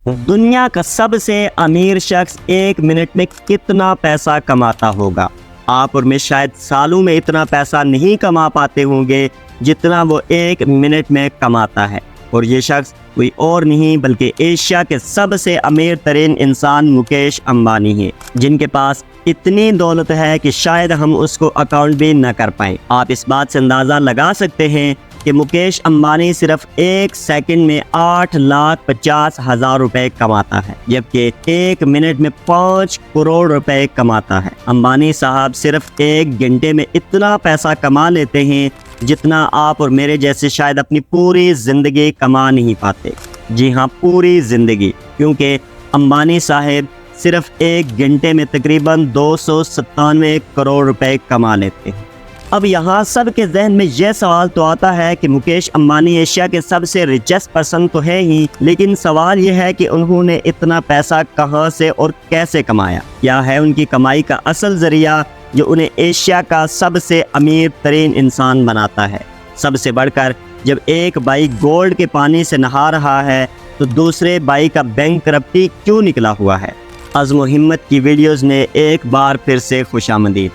दुनिया का सबसे अमीर शख्स 1 मिनट में कितना पैसा कमाता होगा? आप और मैं शायद सालों में इतना पैसा नहीं कमा पाते होंगे जितना वो 1 मिनट में कमाता है। और ये शख्स कोई और नहीं बल्कि एशिया के सबसे अमीर तरीन इंसान मुकेश अंबानी है, जिनके पास इतनी दौलत है कि शायद हम उसको अकाउंट भी न कर पाए। आप इस बात से अंदाज़ा लगा सकते हैं कि मुकेश अंबानी सिर्फ 1 सेकंड में 8,50,000 रुपए कमाता है, जबकि 1 मिनट में 5 करोड़ रुपए कमाता है। अंबानी साहब सिर्फ 1 घंटे में इतना पैसा कमा लेते हैं जितना आप और मेरे जैसे शायद अपनी पूरी ज़िंदगी कमा नहीं पाते। जी हाँ, पूरी ज़िंदगी, क्योंकि अंबानी साहब सिर्फ 1 घंटे में तकरीबन 297 करोड़ रुपए कमा लेते हैं। अब यहाँ सब के जहन में यह सवाल तो आता है कि मुकेश अंबानी एशिया के सबसे रिचेस्ट पर्सन तो है ही, लेकिन सवाल यह है कि उन्होंने इतना पैसा कहाँ से और कैसे कमाया? क्या है उनकी कमाई का असल जरिया जो उन्हें एशिया का सबसे अमीर तरीन इंसान बनाता है? सबसे बढ़कर, जब एक भाई गोल्ड के पानी से नहा रहा है तो दूसरे भाई का बैंकरप्टी क्यों निकला हुआ है? अज़्म हिम्मत की वीडियोज़ में एक बार फिर से खुशामदीद।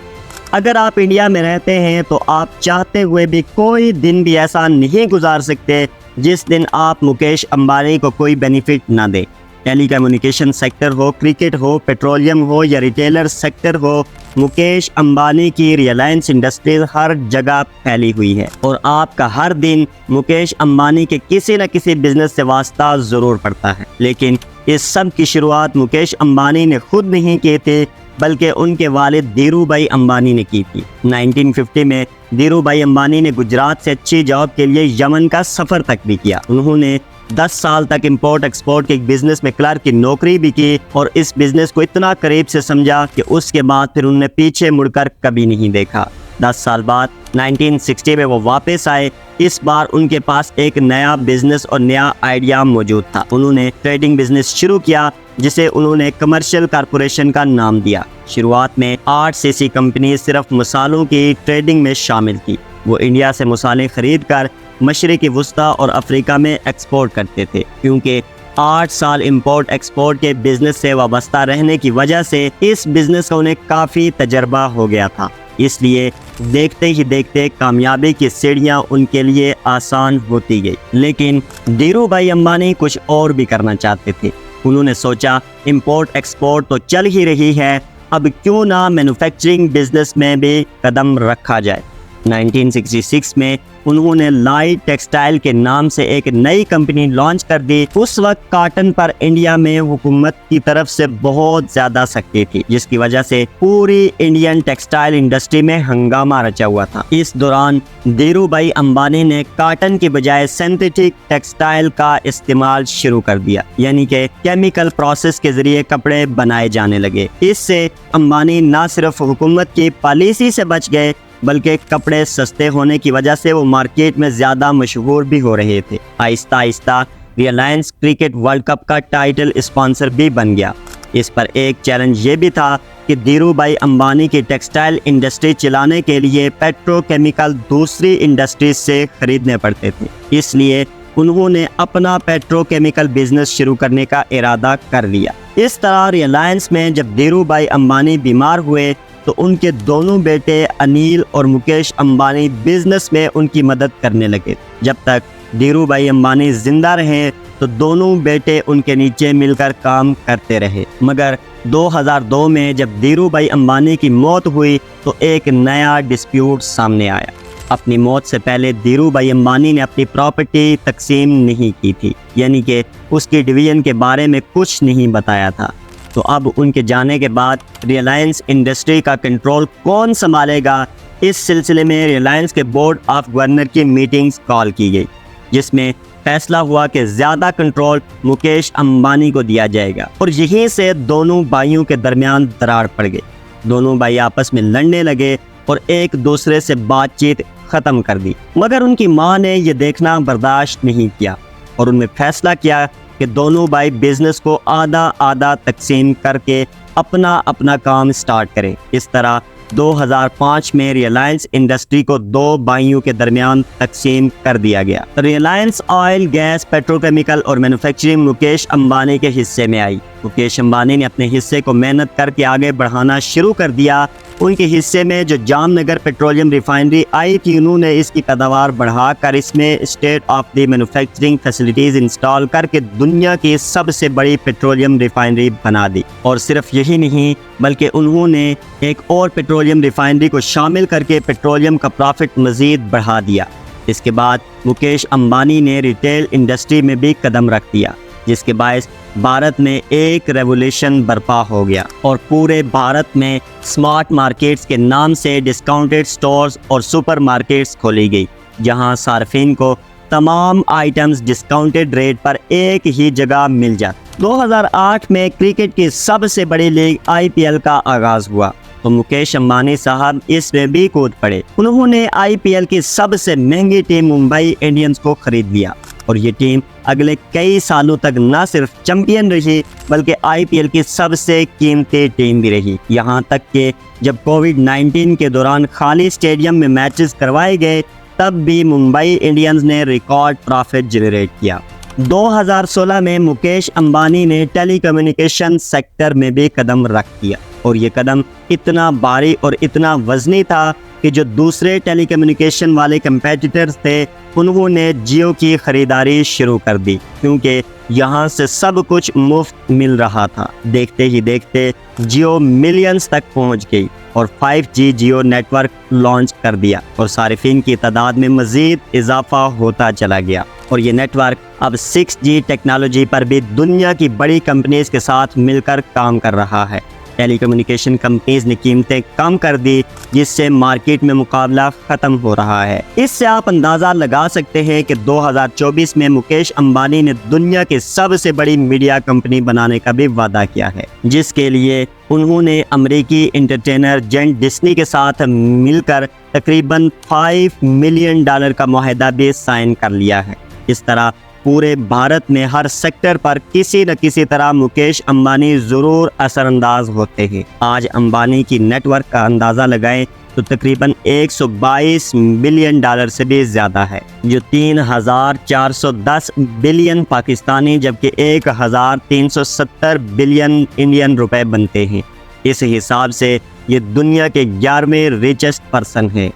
अगर आप इंडिया में रहते हैं तो आप चाहते हुए भी कोई दिन भी ऐसा नहीं गुजार सकते जिस दिन आप मुकेश अंबानी को कोई बेनिफिट ना दें। टेलीकम्युनिकेशन सेक्टर हो, क्रिकेट हो, पेट्रोलियम हो या रिटेलर सेक्टर हो, मुकेश अंबानी की रिलायंस इंडस्ट्रीज हर जगह फैली हुई है और आपका हर दिन मुकेश अंबानी के किसी न किसी बिजनेस से वास्ता ज़रूर पड़ता है। लेकिन इस सब की शुरुआत मुकेश अंबानी ने खुद नहीं की थी, बल्कि उनके वालिद धीरू भाई अंबानी ने की थी। 1950 में धीरू भाई अंबानी ने गुजरात से अच्छी जॉब के लिए यमन का सफ़र तक भी किया। उन्होंने 10 साल तक इंपोर्ट एक्सपोर्ट के एक बिजनेस में क्लर्क की नौकरी भी की और इस बिजनेस को इतना करीब से समझा कि उसके बाद फिर उन्होंने पीछे मुड़कर कभी नहीं देखा। 10 साल बाद 1960 में वो वापस आए। इस बार उनके पास एक नया बिजनेस और नया आइडिया मौजूद था। उन्होंने ट्रेडिंग बिजनेस शुरू किया जिसे उन्होंने कमर्शियल कारपोरेशन का नाम दिया। शुरुआत में 8 सीसी कंपनी सिर्फ मसालों की ट्रेडिंग में शामिल थी। वो इंडिया से मसाले खरीद कर मशरिकी वस्ता और अफ्रीका में एक्सपोर्ट करते थे। क्योंकि 8 साल इंपोर्ट एक्सपोर्ट के बिजनेस से वाबस्ता रहने की वजह से इस बिजनेस का उन्हें काफ़ी तजर्बा हो गया था, इसलिए देखते ही देखते कामयाबी की सीढ़ियां उनके लिए आसान होती गई। लेकिन धीरू भाई अंबानी कुछ और भी करना चाहते थे। उन्होंने सोचा इंपोर्ट एक्सपोर्ट तो चल ही रही है, अब क्यों ना मैन्युफैक्चरिंग बिजनेस में भी कदम रखा जाए। 1966 में उन्होंने लाइट टेक्सटाइल के नाम से एक नई कंपनी लॉन्च कर दी। उस वक्त कॉटन पर इंडिया में हुकूमत की तरफ से बहुत ज़्यादा सख्ती थी, जिसकी वजह से पूरी इंडियन टेक्सटाइल इंडस्ट्री में हंगामा रचा हुआ था। इस दौरान धीरू भाई अंबानी ने कॉटन की बजाय सिंथेटिक टेक्सटाइल का इस्तेमाल शुरू कर दिया, यानी कि केमिकल प्रोसेस के जरिए कपड़े बनाए जाने लगे। इससे अंबानी न सिर्फ हुकूमत की पॉलिसी से बच गए बल्कि कपड़े सस्ते होने की वजह से वो मार्केट में ज़्यादा मशहूर भी हो रहे थे। Aahista Aahista Reliance cricket world cup का टाइटल स्पॉन्सर भी बन गया। इस पर एक चैलेंज ये भी था कि धीरू भाई अंबानी की टेक्सटाइल इंडस्ट्री चलाने के लिए पेट्रोकेमिकल दूसरी इंडस्ट्रीज से खरीदने पड़ते थे, इसलिए उन्होंने अपना पेट्रोकेमिकल बिजनेस शुरू करने का इरादा कर लिया। इस तरह रिलायंस में जब धीरू भाई अंबानी बीमार हुए तो उनके दोनों बेटे अनिल और मुकेश अंबानी बिजनेस में उनकी मदद करने लगे। जब तक धीरू भाई अंबानी जिंदा रहे तो दोनों बेटे उनके नीचे मिलकर काम करते रहे। मगर 2002 में जब धीरू भाई अंबानी की मौत हुई तो एक नया डिस्प्यूट सामने आया। अपनी मौत से पहले धीरू भाई अंबानी ने अपनी प्रॉपर्टी तकसीम नहीं की थी, यानी कि उसकी डिवीजन के बारे में कुछ नहीं बताया था। तो अब उनके जाने के बाद रिलायंस इंडस्ट्री का कंट्रोल कौन संभालेगा? इस सिलसिले में रिलायंस के बोर्ड ऑफ गवर्नर की मीटिंग्स कॉल की गई, जिसमें फैसला हुआ कि ज़्यादा कंट्रोल मुकेश अंबानी को दिया जाएगा। और यहीं से दोनों भाइयों के दरमियान दरार पड़ गई। दोनों भाई आपस में लड़ने लगे और एक दूसरे से बातचीत ख़त्म कर दी। मगर उनकी माँ ने यह देखना बर्दाश्त नहीं किया और उनमें फैसला किया कि दोनों भाई बिजनेस को आधा आधा तकसीम करके अपना अपना काम स्टार्ट करें। इस तरह 2005 में रिलायंस इंडस्ट्री को दो भाइयों के दरमियान तकसीम कर दिया गया। रिलायंस ऑयल, गैस, पेट्रोकेमिकल और मैन्युफैक्चरिंग मुकेश अंबानी के हिस्से में आई। मुकेश अंबानी ने अपने हिस्से को मेहनत करके आगे बढ़ाना शुरू कर दिया। उनके हिस्से में जो जामनगर पेट्रोलियम रिफाइनरी आई थी, उन्होंने इसकी पैदावार बढ़ाकर इसमें state of the manufacturing facilities install करके दुनिया की सबसे बड़ी पेट्रोलियम रिफाइनरी बना दी। और सिर्फ यही नहीं, बल्कि उन्होंने एक और पेट्रोलियम रिफाइनरी को शामिल करके पेट्रोलियम का प्रॉफिट मज़ीद बढ़ा दिया। इसके बाद मुकेश अंबानी ने रिटेल इंडस्ट्री में भी कदम रख दिया, जिसके बायस भारत में एक रेवोल्यूशन बर्पा हो गया और पूरे भारत में स्मार्ट मार्केट्स के नाम से डिस्काउंटेड स्टोर्स और सुपर मार्केट्स खोली गई, जहां सार्फिन को तमाम आइटम्स डिस्काउंटेड रेट पर एक ही जगह मिल जाती। 2008 में क्रिकेट की सबसे बड़ी लीग IPL का आगाज हुआ तो मुकेश अंबानी साहब इसमें भी कूद पड़े। उन्होंने IPL की सबसे महंगी टीम मुंबई इंडियंस को खरीद लिया और ये टीम अगले कई सालों तक न सिर्फ चैंपियन रही, बल्कि IPL की सबसे कीमती टीम भी रही। यहाँ तक कि जब कोविड-19 के दौरान खाली स्टेडियम में मैचेस करवाए गए, तब भी मुंबई इंडियंस ने रिकॉर्ड प्रॉफिट जनरेट किया। 2016 में मुकेश अंबानी ने टेलीकम्युनिकेशन सेक्टर में भी कदम रख दिया और ये कदम इतना भारी और इतना वजनी था कि जो दूसरे टेलीकम्युनिकेशन वाले कंपेटिटर्स थे, उन्होंने जियो की खरीदारी शुरू कर दी, क्योंकि यहाँ से सब कुछ मुफ्त मिल रहा था। देखते ही देखते जियो मिलियंस तक पहुँच गई और 5G जियो नेटवर्क लॉन्च कर दिया और सारिफिन की तादाद में मज़ीद इजाफा होता चला गया और ये नेटवर्क अब 6G टेक्नोलॉजी पर भी दुनिया की बड़ी कंपनीज के साथ मिलकर काम कर रहा है। टेलीकम्युनिकेशन कंपनीज ने कीमतें कम कर दी, जिससे मार्केट में मुकाबला खत्म हो रहा है। इससे आप अंदाज़ा लगा सकते हैं कि 2024 में मुकेश अंबानी ने दुनिया की सबसे बड़ी मीडिया कंपनी बनाने का भी वादा किया है, जिसके लिए उन्होंने अमेरिकी एंटरटेनर जेंट डिस्नी के साथ मिलकर तकरीबन $5 मिलियन का मुआहदा भी साइन कर लिया है। इस तरह पूरे भारत में हर सेक्टर पर किसी न किसी तरह मुकेश अंबानी ज़रूर असरअंदाज होते हैं। आज अंबानी की नेटवर्क का अंदाज़ा लगाएं तो तकरीबन $122 बिलियन से भी ज़्यादा है, जो 3,410 बिलियन पाकिस्तानी जबकि 1,370 बिलियन इंडियन रुपए बनते हैं। इस हिसाब से ये दुनिया के 11वें रिचेस्ट पर्सन हैं।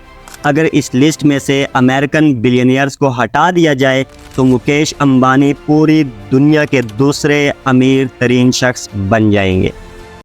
अगर इस लिस्ट में से अमेरिकन बिलियनियर्स को हटा दिया जाए तो मुकेश अंबानी पूरी दुनिया के दूसरे अमीर तरीन शख्स बन जाएंगे।